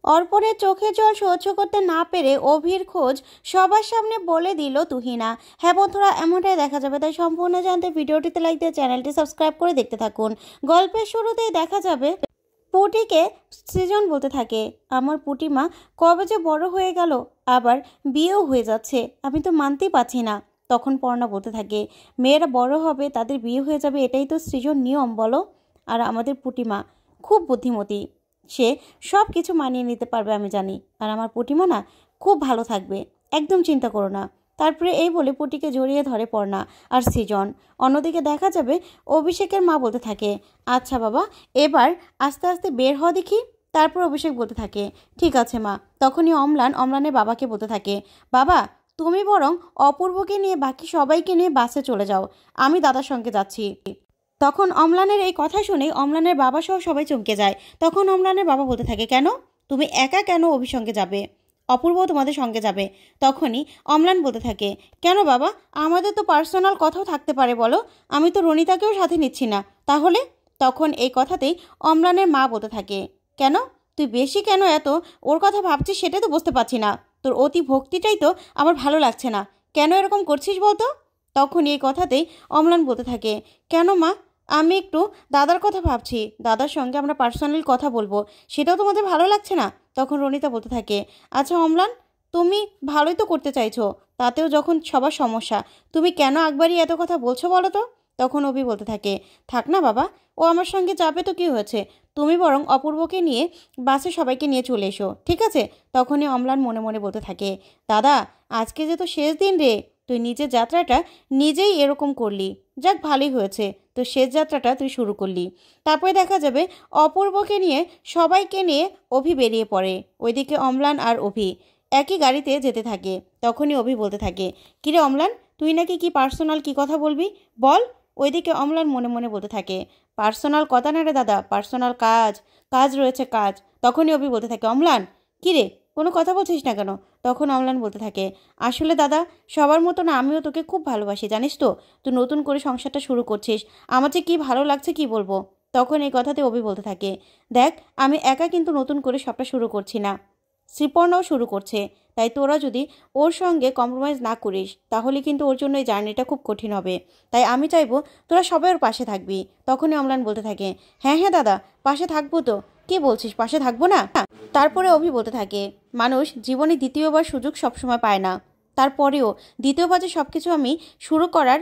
অর্পণের চোখের জল সহ্য করতে না পেরে অভির খোঁজ সবার সামনে বলে দিল তুহিনা। হ্যাঁ বন্ধুরা, এমনটাই দেখা যাবে, তাই সম্পূর্ণ জানতে ভিডিওটিতে লাইক দিয়ে চ্যানেলটি সাবস্ক্রাইব করে দেখতে থাকুন। গল্পের শুরুতেই দেখা যাবে পুটিকে সৃজন বলতে থাকে, আমার পুটিমা কবে যে বড় হয়ে গেল, আবার বিয়েও হয়ে যাচ্ছে, আমি তো মানতেই পারছি না। তখন পর্ণা বলতে থাকে, মেয়েরা বড় হবে, তাদের বিয়ে হয়ে যাবে, এটাই তো সৃজন নিয়ম বলো। আর আমাদের পুটিমা খুব বুদ্ধিমতী, সে সব কিছু মানিয়ে নিতে পারবে আমি জানি। আর আমার পুটিমা না খুব ভালো থাকবে, একদম চিন্তা করো না। তারপরে এই বলে পুটিকে জড়িয়ে ধরে পর্ণা আর সৃজন। অন্যদিকে দেখা যাবে অভিষেকের মা বলতে থাকে, আচ্ছা বাবা, এবার আস্তে আস্তে বের হওয়া দেখি। তারপর অভিষেক বলতে থাকে, ঠিক আছে মা। তখনই অম্লানের বাবাকে বলতে থাকে, বাবা তুমি বরং অপূর্বকে নিয়ে বাকি সবাইকে নিয়ে বাসে চলে যাও, আমি দাদার সঙ্গে যাচ্ছি। তখন অম্লানের এই কথা শুনে অম্লানের বাবা সহ সবাই চমকে যায়। তখন অম্লানের বাবা বলতে থাকে, কেন তুমি একা কেন অভির সঙ্গে যাবে, অপূর্ব তোমাদের সঙ্গে যাবে। তখনই অম্লান বলতে থাকে, কেন বাবা, আমাদের তো পার্সোনাল কথাও থাকতে পারে বলো, আমি তো রনিতাকেও সাথে নিচ্ছি না, তাহলে? তখন এই কথাতেই অম্লানের মা বলতে থাকে, কেন তুই বেশি কেন এত ওর কথা ভাবছিস সেটা তো বুঝতে পারছি না, তোর অতি ভক্তিটাই তো আমার ভালো লাগছে না, কেন এরকম করছিস বলতো? তখন এই কথাতেই অম্লান বলতে থাকে, কেন মা, আমি একটু দাদার কথা ভাবছি, দাদার সঙ্গে আমরা পার্সোনাল কথা বলবো, সেটাও তোমাদের ভালো লাগছে না? তখন রনিতা বলতে থাকে, আচ্ছা অম্লান, তুমি ভালোই তো করতে চাইছো, তাতেও যখন সবার সমস্যা, তুমি কেন একবারই এত কথা বলছো বলো তো? তখন অভি বলতে থাকে, থাক না বাবা, ও আমার সঙ্গে যাবে তো কি হয়েছে, তুমি বরং অপূর্বকে নিয়ে বাসে সবাইকে নিয়ে চলে এসো, ঠিক আছে? তখনই অম্লান মনে মনে বলতে থাকে, দাদা আজকে যে তো শেষ দিন রে, তুই নিজের যাত্রাটা নিজেই এরকম করলি, যাক ভালোই হয়েছে, তো শেষ যাত্রাটা তুই শুরু করলি। তারপরে দেখা যাবে অপূর্বকে নিয়ে সবাইকে নিয়ে অভি বেরিয়ে পড়ে। ওইদিকে অম্লান আর অভি একই গাড়িতে যেতে থাকে। তখনই অভি বলতে থাকে, কিরে অম্লান, তুই নাকি কি পার্সোনাল কি কথা বলবি, বল। ওইদিকে অম্লান মনে মনে বলতে থাকে, পার্সোনাল কথা না রে দাদা, পার্সোনাল কাজ, কাজ রয়েছে কাজ। তখনই অভি বলতে থাকে, অম্লান কিরে কোনো কথা বলছিস না কেন? তখন অম্লান বলতে থাকে, আসলে দাদা সবার মতো না, আমিও তোকে খুব ভালোবাসি জানিস তো, তুই নতুন করে সংসারটা শুরু করছিস, আমার যে কী ভালো লাগছে কি বলবো। তখন এই কথাতে অভি বলতে থাকে, দেখ আমি একা কিন্তু নতুন করে সবটা শুরু করছি না, শ্রীপর্ণাও শুরু করছে, তাই তোরা যদি ওর সঙ্গে কম্প্রোমাইজ না করিস তাহলে কিন্তু ওর জন্য এই জার্নিটা খুব কঠিন হবে, তাই আমি চাইবো তোরা সবাই ওর পাশে থাকবি। তখনই অম্লান বলতে থাকে, হ্যাঁ হ্যাঁ দাদা, পাশে থাকবো তো, কি বলছিস পাশে থাকবো না? তারপরে অভি বলতে থাকে, মানুষ জীবনে দ্বিতীয়বার সুযোগ সবসময় পায় না, তারপরেও দ্বিতীয়বার যে সব কিছু আমি শুরু করার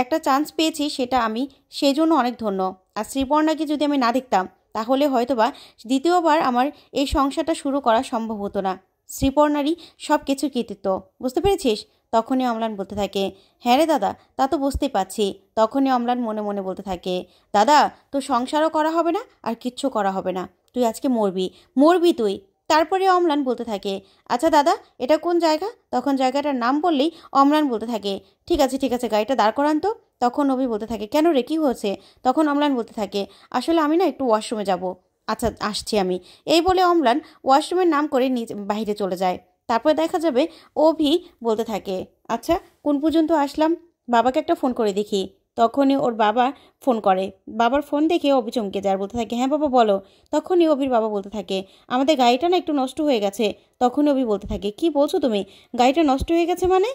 একটা চান্স পেয়েছি, সেটা আমি সেই জন্য অনেক ধন্য। আর শ্রীপর্ণাকে যদি আমি না দেখতাম তাহলে হয়তোবা দ্বিতীয়বার আমার এই সংসারটা শুরু করা সম্ভব হতো না। শ্রীপর্ণারই সব কিছু কৃতিত্ব, বুঝতে পেরেছিস? তখনই অম্লান বলতে থাকে, হ্যাঁ রে দাদা, তা তো বুঝতেই পারছি। তখনই অম্লান মনে মনে বলতে থাকে, দাদা তোর সংসারও করা হবে না আর কিচ্ছু করা হবে না, তুই আজকে মরবি, মরবি তুই। তারপরে অম্লান বলতে থাকে, আচ্ছা দাদা এটা কোন জায়গা? তখন জায়গাটার নাম বললেই অম্লান বলতে থাকে, ঠিক আছে ঠিক আছে, গাড়িটা দাঁড় করান তো। তখন অভি বলতে থাকে, কেন রে কী হয়েছে? তখন অম্লান বলতে থাকে, আসলে আমি না একটু ওয়াশরুমে যাব। আচ্ছা আসছি আমি। এই বলে অম্লান ওয়াশরুমের নাম করে বাইরে চলে যায়। তারপরে দেখা যাবে অভি বলতে থাকে, আচ্ছা কোন পর্যন্ত আসলাম, বাবাকে একটা ফোন করে দেখি। তখনই ওর বাবা ফোন করে, বাবার ফোন দেখে অভি চমকে যায়, বলতে থাকে, হ্যাঁ বাবা বলো। তখনই অভির বাবা বলতে থাকে, আমাদের গাড়িটা না একটু নষ্ট হয়ে গেছে। তখনই অভি বলতে থাকে, কি বলছো তুমি, গাড়িটা নষ্ট হয়ে গেছে মানে?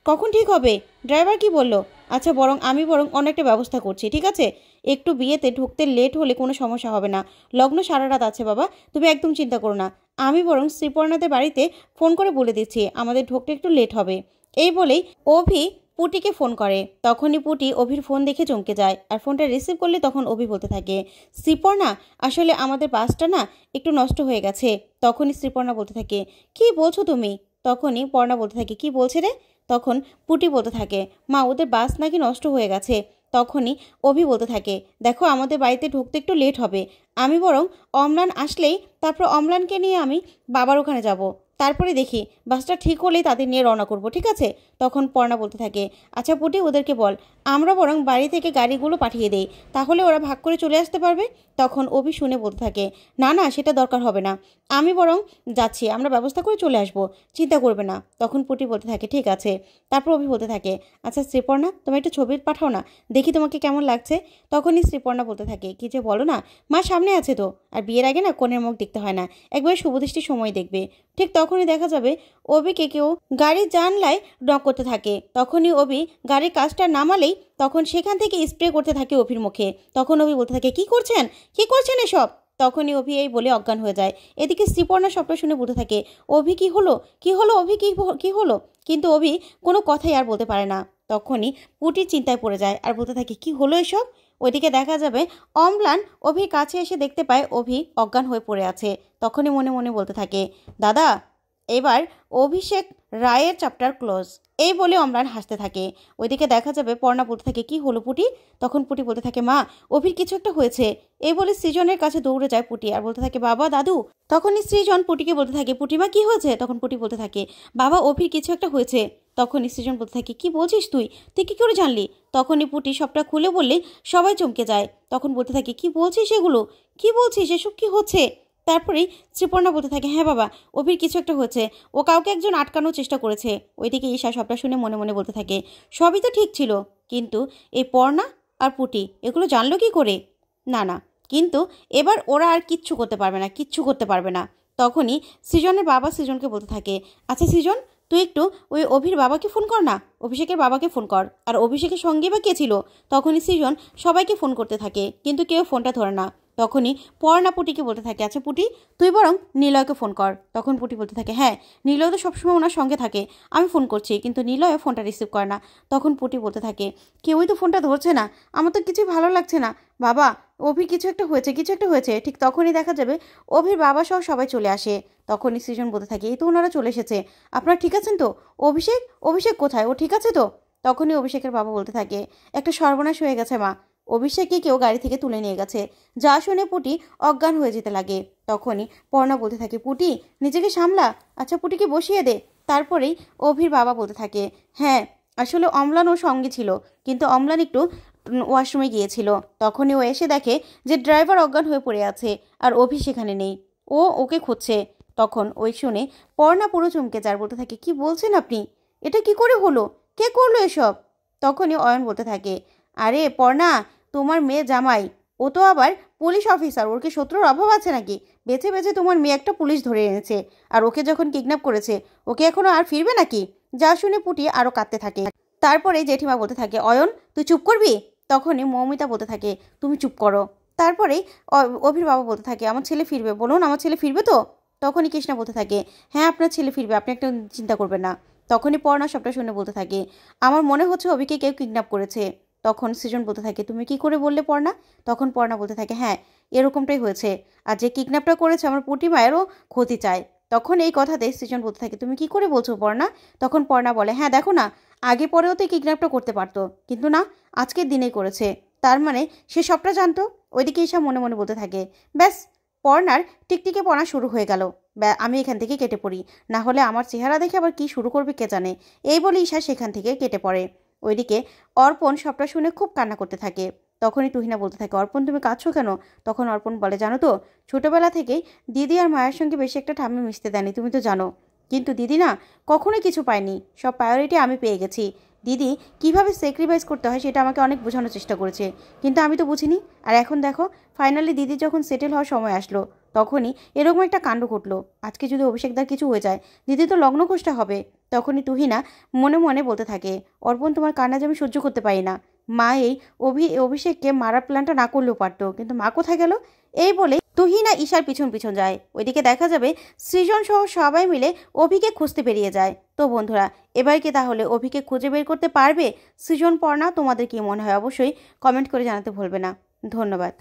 কখন ঠিক হবে, ড্রাইভার কি বললো? আচ্ছা আমি অনেকটা ব্যবস্থা করছি, ঠিক আছে? একটু বিয়েতে ঢুকতে লেট হলে কোনো সমস্যা হবে না, লগ্ন সারা রাত আছে বাবা, তুমি একদম চিন্তা করো না। আমি বরং শ্রীপর্ণাদের বাড়িতে ফোন করে বলে দিচ্ছি আমাদের ঢুকতে একটু লেট হবে। এই বলেই অভি পুটিকে ফোন করে। তখনই পুটি অভির ফোন দেখে চমকে যায়, আর ফোনটা রিসিভ করলে তখন অভি বলতে থাকে, শ্রীপর্ণা আসলে আমাদের বাসটা না একটু নষ্ট হয়ে গেছে। তখনই শ্রীপর্ণা বলতে থাকে, কি বলছো তুমি? তখনই পর্ণা বলতে থাকে, কি বলছে রে? তখন পুটি বলতে থাকে, মা ওদের বাস নাকি নষ্ট হয়ে গেছে। তখনই অভি বলতে থাকে, দেখো আমাদের বাড়িতে ঢুকতে একটু লেট হবে, আমি বরং অম্লান আসলেই তারপর অম্লানকে নিয়ে আমি বাবার ওখানে যাব। তারপরে দেখি বাসটা ঠিক হলেই তাদের নিয়ে রওনা করব, ঠিক আছে? তখন পর্ণা বলতে থাকে, আচ্ছা পুটি, ওদেরকে বল আমরা বরং বাড়ি থেকে গাড়িগুলো পাঠিয়ে দেই, তাহলে ওরা ভাগ করে চলে আসতে পারবে। তখন অভি শুনে বলতে থাকে, না না, সেটা দরকার হবে না, আমি বরং যাচ্ছি, আমরা ব্যবস্থা করে চলে আসবো, চিন্তা করবে না। তখন পুটি বলতে থাকে, ঠিক আছে। তারপর অভি বলতে থাকে, আচ্ছা শ্রীপর্ণা, তুমি একটা ছবি পাঠাও না, দেখি তোমাকে কেমন লাগছে। তখনই শ্রীপর্ণা বলতে থাকে, কি যে বলো না, মা সামনে আছে তো, আর বিয়ের আগে না কনের মুখ দেখতে হয় না, একবার শুভদৃষ্টির সময় দেখবে। ঠিক তখনই দেখা যাবে অভিকে কেউ গাড়ির জানলায় নক করতে থাকে। তখনই অভি গাড়ির কাজটা নামালেই তখন সেখান থেকে স্প্রে করতে থাকে অভির মুখে। তখন অভি বলতে থাকে, কি করছেন এসব? তখনই অভি এই বলে অজ্ঞান হয়ে যায়। এদিকে শ্রীপর্ণা সবটা শুনে বলতে থাকে, অভি কি হলো অভি, কি হলো? কিন্তু অভি কোনো কথাই আর বলতে পারে না। তখনই পুটি চিন্তায় পড়ে যায় আর বলতে থাকে, কি হলো এসব? ওইদিকে দেখা যাবে অম্লান অভির কাছে এসে দেখতে পায় অভি অজ্ঞান হয়ে পড়ে আছে। তখনই মনে মনে বলতে থাকে, দাদা, এবার অভিষেক রায়ের চ্যাপ্টার ক্লোজ, এই বলে অম্লান হাসতে থাকে। ওইদিকে দেখা যাবে পর্ণা বলতে থাকে, কি হলো পুটি? তখন পুটি বলতে থাকে, মা, অভির কিছু একটা হয়েছে। এই বলে সৃজনের কাছে দৌড়ে যায় পুটি আর বলতে থাকে, বাবা, দাদু। তখনই সৃজন পুটিকে বলতে থাকে, পুটিমা, কি হয়েছে? তখন পুটি বলতে থাকে, বাবা, অভির কিছু একটা হয়েছে। তখনই সৃজন বলতে থাকে, কি বলছিস তুই কি করে জানলি? তখনই পুটি সবটা খুলে বললে সবাই চমকে যায়। তখন বলতে থাকে, কি বলছিস এগুলো? কি বলছিস এসব? কি হচ্ছে? তারপরেই শ্রীপর্ণা বলতে থাকে, হ্যাঁ বাবা, অভির কিছু একটা হচ্ছে, ও কাউকে একজন আটকানোর চেষ্টা করেছে। ওইদিকে ঈশা সবটা শুনে মনে মনে বলতে থাকে, সবই তো ঠিক ছিল, কিন্তু এই পর্ণা আর পুটি এগুলো জানলো কি করে? না না, কিন্তু এবার ওরা আর কিচ্ছু করতে পারবে না। তখনই সৃজনের বাবা সৃজনকে বলতে থাকে, আচ্ছা সৃজন, তুই একটু ওই অভির বাবাকে ফোন কর না, অভিষেকের বাবাকে ফোন কর। আর অভিষেকের সঙ্গে বা কে ছিল? তখনই সৃজন সবাইকে ফোন করতে থাকে, কিন্তু কেউ ফোনটা ধরে না। তখনই পর্ণা পুটিকে বলতে থাকে, আচ্ছা পুটি, তুই বরং নিলয়কে ফোন কর। তখন পুটি বলতে থাকে, হ্যাঁ, নিলয় তো সবসময় ওনার সঙ্গে থাকে, আমি ফোন করছি, কিন্তু নিলয় ফোনটা রিসিভ করে না। তখন পুটি বলতে থাকে, কেউই তো ফোনটা ধরছে না, আমার তো কিছুই ভালো লাগছে না বাবা, অভির কিছু একটা হয়েছে। ঠিক তখনই দেখা যাবে অভির বাবা সহ সবাই চলে আসে। তখনই সৃজন বলতে থাকে, এই তো ওনারা চলে এসেছে, আপনারা ঠিক আছেন তো? অভিষেক কোথায়? ও ঠিক আছে তো? তখনই অভিষেকের বাবা বলতে থাকে, একটা সর্বনাশ হয়ে গেছে মা, অভিষেককে কেউ গাড়ি থেকে তুলে নিয়ে গেছে। যা শুনে পুটি অজ্ঞান হয়ে যেতে লাগে। তখনই পর্ণা বলতে থাকে, পুটি, নিজেকে সামলা, আচ্ছা পুটিকে বসিয়ে দে। তারপরেই অভির বাবা বলতে থাকে, হ্যাঁ, আসলে অম্লান ওর সঙ্গে ছিল, কিন্তু অম্লান একটু ওয়াশরুমে গিয়েছিল। তখনই ও এসে দেখে যে ড্রাইভার অজ্ঞান হয়ে পড়ে আছে আর অভি সেখানে নেই, ও ওকে খুঁজছে। তখন ওই শুনে পর্ণা পুরো চমকে যায়, বলতে থাকে, কি বলছেন আপনি? এটা কি করে হলো? কে করলো এসব? তখনই অয়ন বলতে থাকে, আরে পর্ণা, তোমার মেয়ে জামাই, ও তো আবার পুলিশ অফিসার, ওর কি শত্রুর অভাব আছে নাকি? বেছে বেছে তোমার মেয়ে একটা পুলিশ ধরে এনেছে, আর ওকে যখন কিডন্যাপ করেছে, ওকে এখনো আর ফিরবে নাকি? যা শুনে পুটি আরও কাঁদতে থাকে। তারপরে জেঠিমা বলতে থাকে, অয়ন, তুই চুপ করবি? তখনই মৌমিতা বলতে থাকে, তুমি চুপ করো। তারপরেই অভির বাবা বলতে থাকে, আমার ছেলে ফিরবে, বলুন আমার ছেলে ফিরবে তো? তখনই কৃষ্ণা বলতে থাকে, হ্যাঁ, আপনার ছেলে ফিরবে, আপনি একটা চিন্তা করবেন না। তখনই পর্ণা সবটা শুনে বলতে থাকে, আমার মনে হচ্ছে অভিকে কেউ কিডন্যাপ করেছে। তখন সৃজন বলতে থাকে, তুমি কি করে বললে পর্ণা? তখন পর্ণা বলতে থাকে, হ্যাঁ, এরকমটাই হয়েছে, আর যে কিডন্যাপটা করেছে আমার পুটি মায়েরও ক্ষতি চায়। তখন এই কথাতে সৃজন বলতে থাকে, তুমি কি করে বলছো পর্ণা? তখন পর্ণা বলে, হ্যাঁ দেখো না, আগে পরেও তো কিডন্যাপটা করতে পারতো, কিন্তু না, আজকের দিনেই করেছে, তার মানে সে সবটা জানতো। ওইদিকে ঈশা মনে মনে বলতে থাকে, ব্যাস, পর্ণার টিকটিকে পড়া শুরু হয়ে গেল, আমি এখান থেকে কেটে পড়ি, না হলে আমার চেহারা দেখে আবার কি শুরু করবে কে জানে। এই বলে ঈশা সেখান থেকে কেটে পড়ে। ওইদিকে অর্পণ সবটা শুনে খুব কান্না করতে থাকে। তখনই তুহিনা বলতে থাকে, অর্পণ তুমি কাঁদছো কেন? তখন অর্পণ বলে, জানো তো, ছোটোবেলা থেকেই দিদি আর মায়ের সঙ্গে বেশি একটা ঠাম্মি মিশতে দেয়নি, তুমি তো জানো, কিন্তু দিদি না কখনোই কিছু পায়নি, সব প্রায়োরিটি আমি পেয়ে গেছি। দিদি কিভাবে স্যাক্রিফাইস করতে হয় সেটা আমাকে অনেক বোঝানোর চেষ্টা করেছে, কিন্তু আমি তো বুঝিনি। আর এখন দেখো, ফাইনালি দিদি যখন সেটেল হওয়ার সময় আসলো, তখনই এরকম একটা কাণ্ড ঘটলো। আজকে যদি অভিষেকদার কিছু হয়ে যায়, দিদি তো লগ্নকোষটা হবে। তখনই তুহিনা মনে মনে বলতে থাকে, অর্পণ, তোমার কান্না যে আমি সহ্য করতে পারি না, মা এই অভিষেককে মারার প্ল্যানটা না করলেও পারতো, কিন্তু মা কোথায় গেল? এই বলে তুহিনা ঈশার পিছন পিছন যায়। ওইদিকে দেখা যাবে সৃজন সহ সবাই মিলে অভিকে খুঁজতে বেরিয়ে যায়। তো বন্ধুরা, এবার কি তাহলে অভিকে খুঁজে বের করতে পারবে সৃজন, পর্ণা? তোমাদের কি মনে হয় অবশ্যই কমেন্ট করে জানাতে ভুলবে না। ধন্যবাদ।